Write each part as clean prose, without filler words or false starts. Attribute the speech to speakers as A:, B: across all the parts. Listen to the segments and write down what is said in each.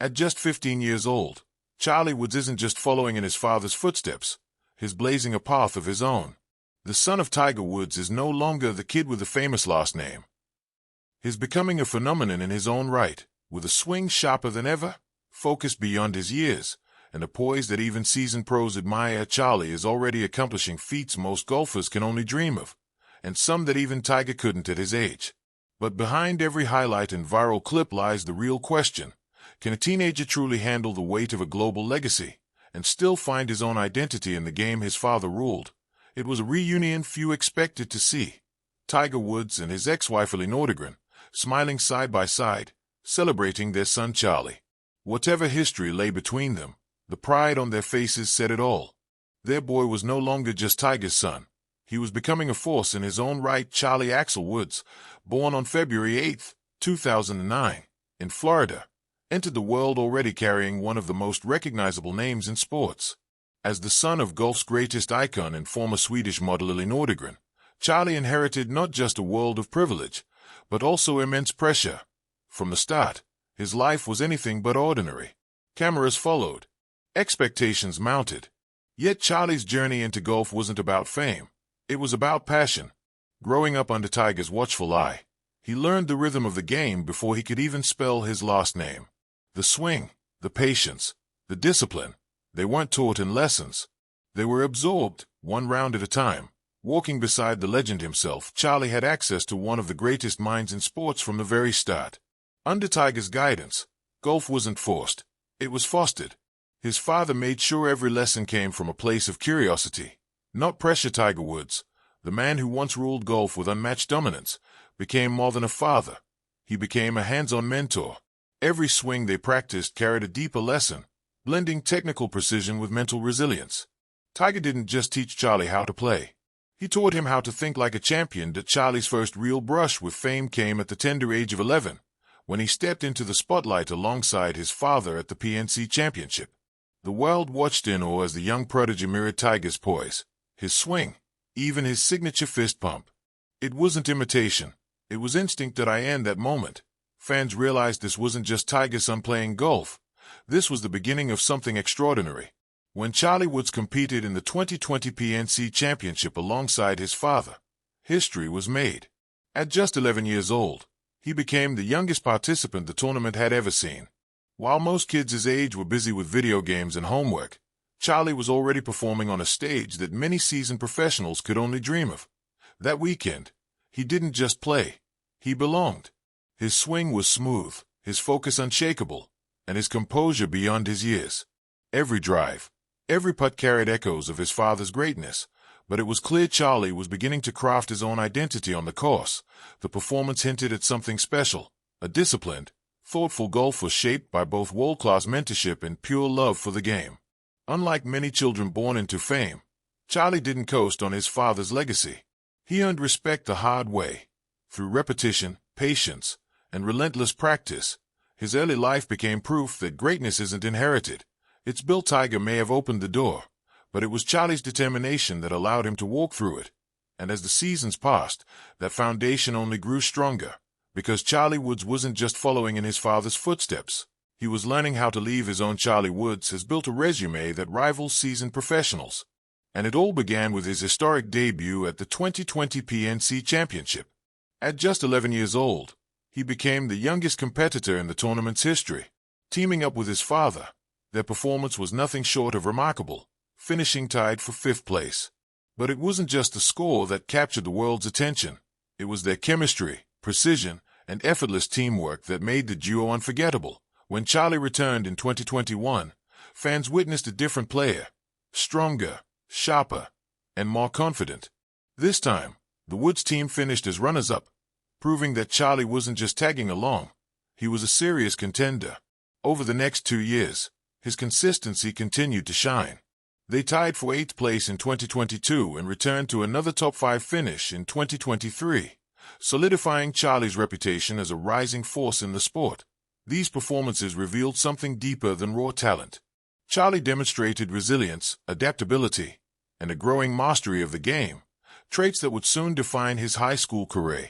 A: At just 15 years old, Charlie Woods isn't just following in his father's footsteps, he's blazing a path of his own. The son of Tiger Woods is no longer the kid with the famous last name. He's becoming a phenomenon in his own right, with a swing sharper than ever, focus beyond his years, and a poise that even seasoned pros admire. Charlie is already accomplishing feats most golfers can only dream of, and some that even Tiger couldn't at his age. But behind every highlight and viral clip lies the real question: can a teenager truly handle the weight of a global legacy, and still find his own identity in the game his father ruled? It was a reunion few expected to see. Tiger Woods and his ex-wife Nordegren, smiling side by side, celebrating their son Charlie. Whatever history lay between them, the pride on their faces said it all. Their boy was no longer just Tiger's son. He was becoming a force in his own right. Charlie Axel Woods, born on February 8, 2009, in Florida, entered the world already carrying one of the most recognizable names in sports. As the son of golf's greatest icon and former Swedish model Nordegren, Charlie inherited not just a world of privilege, but also immense pressure. From the start, his life was anything but ordinary. Cameras followed. Expectations mounted. Yet Charlie's journey into golf wasn't about fame. It was about passion. Growing up under Tiger's watchful eye, he learned the rhythm of the game before he could even spell his last name. The swing, the patience, the discipline, they weren't taught in lessons. They were absorbed, one round at a time. Walking beside the legend himself, Charlie had access to one of the greatest minds in sports from the very start. Under Tiger's guidance, golf wasn't forced, it was fostered. His father made sure every lesson came from a place of curiosity, not pressure. Tiger Woods, the man who once ruled golf with unmatched dominance, became more than a father. He became a hands-on mentor. Every swing they practiced carried a deeper lesson, blending technical precision with mental resilience. Tiger didn't just teach Charlie how to play. He taught him how to think like a champion. Charlie's first real brush with fame came at the tender age of 11, when he stepped into the spotlight alongside his father at the PNC Championship. The world watched in awe as the young prodigy mirrored Tiger's poise, his swing, even his signature fist pump. It wasn't imitation, it was instinct. In that moment, fans realized this wasn't just Tiger's son playing golf. This was the beginning of something extraordinary. When Charlie Woods competed in the 2020 PNC Championship alongside his father, history was made. At just 11 years old, he became the youngest participant the tournament had ever seen. While most kids his age were busy with video games and homework, Charlie was already performing on a stage that many seasoned professionals could only dream of. That weekend, he didn't just play, he belonged. His swing was smooth, his focus unshakable, and his composure beyond his years. Every drive, every putt carried echoes of his father's greatness, but it was clear Charlie was beginning to craft his own identity on the course. The performance hinted at something special. A disciplined, thoughtful golf was shaped by both world-class mentorship and pure love for the game. Unlike many children born into fame, Charlie didn't coast on his father's legacy. He earned respect the hard way. Through repetition, patience, and relentless practice, his early life became proof that greatness isn't inherited. It's built. Tiger may have opened the door, but it was Charlie's determination that allowed him to walk through it. And as the seasons passed, that foundation only grew stronger. Because Charlie Woods wasn't just following in his father's footsteps, he was learning how to leave his own. Charlie Woods has built a resume that rivals seasoned professionals. And it all began with his historic debut at the 2020 PNC Championship. At just 11 years old, he became the youngest competitor in the tournament's history. Teaming up with his father, their performance was nothing short of remarkable, finishing tied for 5th place. But it wasn't just the score that captured the world's attention. It was their chemistry, precision, and effortless teamwork that made the duo unforgettable. When Charlie returned in 2021, fans witnessed a different player, stronger, sharper, and more confident. This time, the Woods team finished as runners-up, proving that Charlie wasn't just tagging along, he was a serious contender. Over the next 2 years, his consistency continued to shine. They tied for 8th place in 2022 and returned to another top 5 finish in 2023, solidifying Charlie's reputation as a rising force in the sport. These performances revealed something deeper than raw talent. Charlie demonstrated resilience, adaptability, and a growing mastery of the game, traits that would soon define his high school career.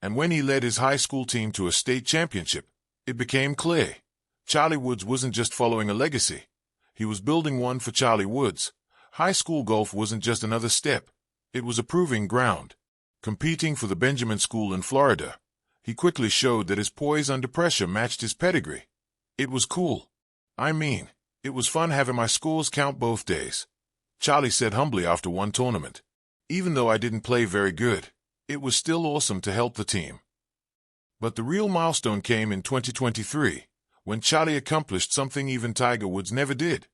A: And when he led his high school team to a state championship, it became clear. Charlie Woods wasn't just following a legacy. He was building one for Charlie Woods. High school golf wasn't just another step. It was a proving ground. Competing for the Benjamin School in Florida, he quickly showed that his poise under pressure matched his pedigree. It was cool. I mean, it was fun having my scores count both days, Charlie said humbly after one tournament. Even though I didn't play very good, it was still awesome to help the team. But the real milestone came in 2023, when Charlie accomplished something even Tiger Woods never did,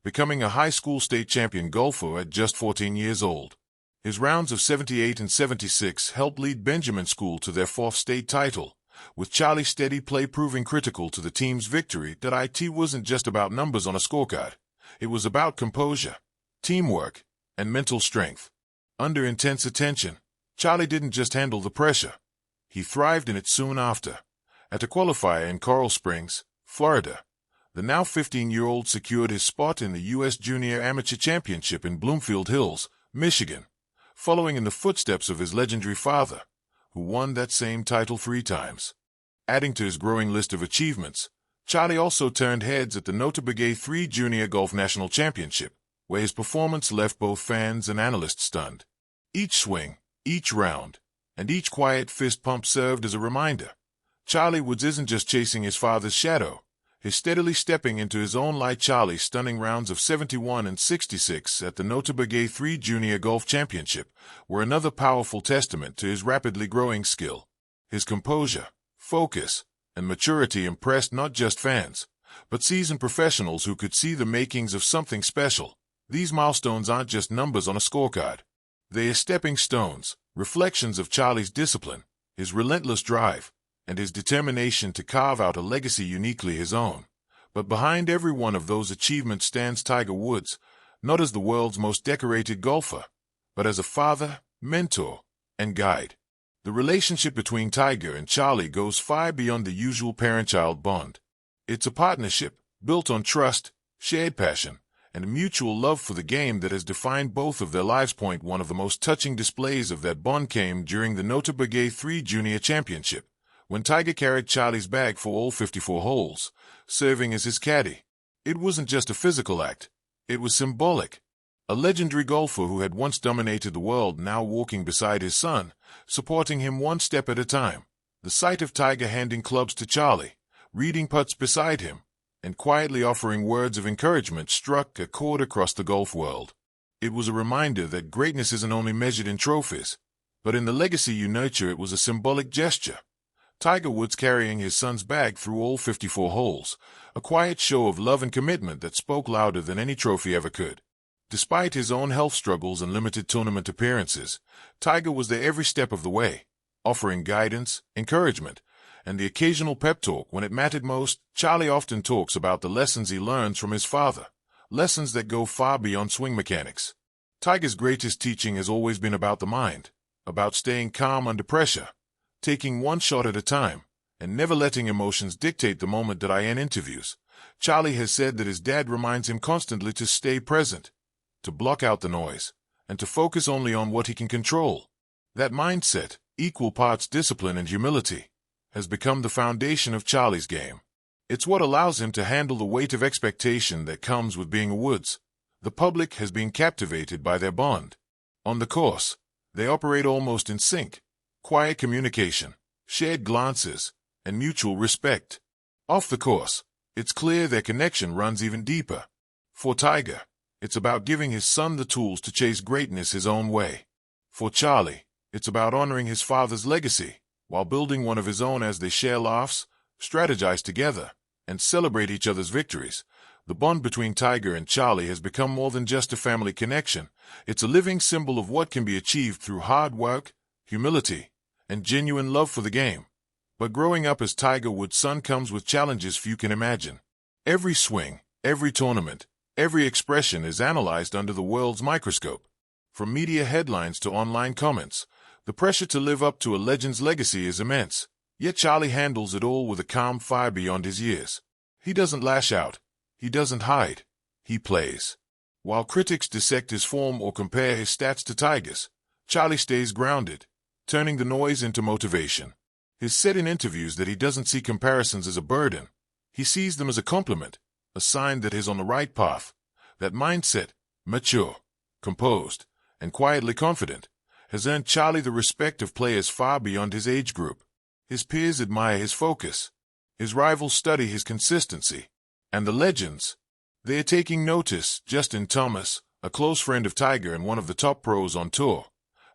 A: becoming a high school state champion golfer at just 14 years old. His rounds of 78 and 76 helped lead Benjamin School to their fourth state title, with Charlie's steady play proving critical to the team's victory. That it wasn't just about numbers on a scorecard. It was about composure, teamwork, and mental strength. Under intense attention, Charlie didn't just handle the pressure. He thrived in it soon after. At a qualifier in Coral Springs, Florida, the now 15-year-old secured his spot in the U.S. Junior Amateur Championship in Bloomfield Hills, Michigan, following in the footsteps of his legendary father, who won that same title 3 times. Adding to his growing list of achievements, Charlie also turned heads at the Nota Bene 3 Junior Golf National Championship, where his performance left both fans and analysts stunned. Each swing, each round, and each quiet fist pump served as a reminder. Charlie Woods isn't just chasing his father's shadow. He's steadily stepping into his own light. Charlie's stunning rounds of 71 and 66 at the Nota Bene 3 Junior Golf Championship were another powerful testament to his rapidly growing skill. His composure, focus, and maturity impressed not just fans, but seasoned professionals who could see the makings of something special. These milestones aren't just numbers on a scorecard. They are stepping stones, reflections of Charlie's discipline, his relentless drive, and his determination to carve out a legacy uniquely his own. But behind every one of those achievements stands Tiger Woods, not as the world's most decorated golfer, but as a father, mentor, and guide. The relationship between Tiger and Charlie goes far beyond the usual parent-child bond. It's a partnership built on trust, shared passion, and a mutual love for the game that has defined both of their lives. One of the most touching displays of that bond came during the Nota Bene 3 Junior Championship, when Tiger carried Charlie's bag for all 54 holes, serving as his caddy. It wasn't just a physical act. It was symbolic. A legendary golfer who had once dominated the world now walking beside his son, supporting him one step at a time. The sight of Tiger handing clubs to Charlie, reading putts beside him, and quietly offering words of encouragement struck a chord across the golf world. It was a reminder that greatness isn't only measured in trophies, but in the legacy you nurture. It was a symbolic gesture. Tiger Woods carrying his son's bag through all 54 holes, a quiet show of love and commitment that spoke louder than any trophy ever could. Despite his own health struggles and limited tournament appearances, Tiger was there every step of the way, offering guidance, encouragement, and the occasional pep talk when it mattered most. Charlie often talks about the lessons he learns from his father, lessons that go far beyond swing mechanics. Tiger's greatest teaching has always been about the mind, about staying calm under pressure, taking one shot at a time, and never letting emotions dictate the moment. In interviews, Charlie has said that his dad reminds him constantly to stay present, to block out the noise, and to focus only on what he can control. That mindset, equal parts discipline and humility, has become the foundation of Charlie's game. It's what allows him to handle the weight of expectation that comes with being a Woods. The public has been captivated by their bond. On the course, they operate almost in sync. Quiet communication, shared glances, and mutual respect. Off the course, it's clear their connection runs even deeper. For Tiger, it's about giving his son the tools to chase greatness his own way. For Charlie, it's about honoring his father's legacy, while building one of his own. As they share laughs, strategize together, and celebrate each other's victories, the bond between Tiger and Charlie has become more than just a family connection. It's a living symbol of what can be achieved through hard work, humility, and genuine love for the game. But growing up as Tiger Woods' son comes with challenges few can imagine. Every swing, every tournament, every expression is analyzed under the world's microscope. From media headlines to online comments, the pressure to live up to a legend's legacy is immense. Yet Charlie handles it all with a calm fire beyond his years. He doesn't lash out. He doesn't hide. He plays. While critics dissect his form or compare his stats to Tiger's, Charlie stays grounded, turning the noise into motivation. He's said in interviews that he doesn't see comparisons as a burden. He sees them as a compliment, a sign that he's on the right path. That mindset, mature, composed, and quietly confident, has earned Charlie the respect of players far beyond his age group. His peers admire his focus. His rivals study his consistency. And the legends, they are taking notice. Justin Thomas, a close friend of Tiger and one of the top pros on tour,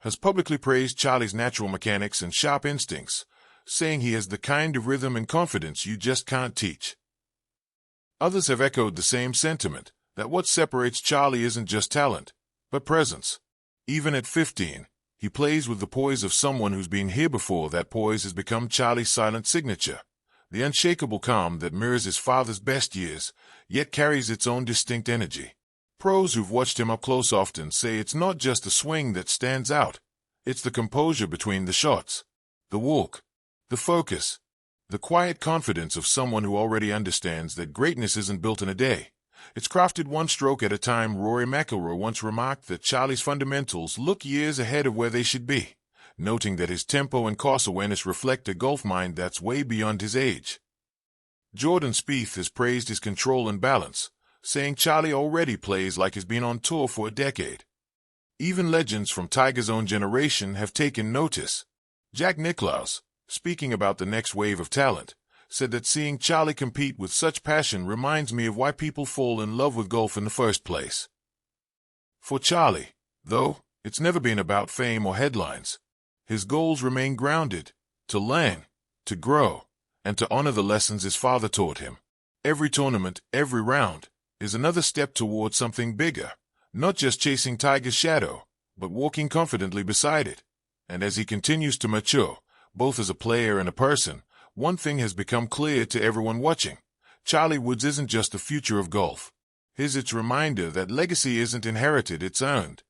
A: has publicly praised Charlie's natural mechanics and sharp instincts, saying he has the kind of rhythm and confidence you just can't teach. Others have echoed the same sentiment, that what separates Charlie isn't just talent, but presence. Even at 15, he plays with the poise of someone who's been here before. That poise has become Charlie's silent signature, the unshakable calm that mirrors his father's best years, yet carries its own distinct energy. Pros who've watched him up close often say it's not just the swing that stands out, it's the composure between the shots, the walk, the focus, the quiet confidence of someone who already understands that greatness isn't built in a day. It's crafted one stroke at a time. Rory McIlroy once remarked that Charlie's fundamentals look years ahead of where they should be, noting that his tempo and course awareness reflect a golf mind that's way beyond his age. Jordan Spieth has praised his control and balance, saying Charlie already plays like he's been on tour for a decade. Even legends from Tiger's own generation have taken notice. Jack Nicklaus, speaking about the next wave of talent, said that seeing Charlie compete with such passion reminds me of why people fall in love with golf in the first place. For Charlie, though, it's never been about fame or headlines. His goals remain grounded, to learn, to grow, and to honor the lessons his father taught him. Every tournament, every round, is another step toward something bigger, not just chasing Tiger's shadow, but walking confidently beside it. And as he continues to mature, both as a player and a person, one thing has become clear to everyone watching. Charlie Woods isn't just the future of golf. He's its reminder that legacy isn't inherited, it's earned.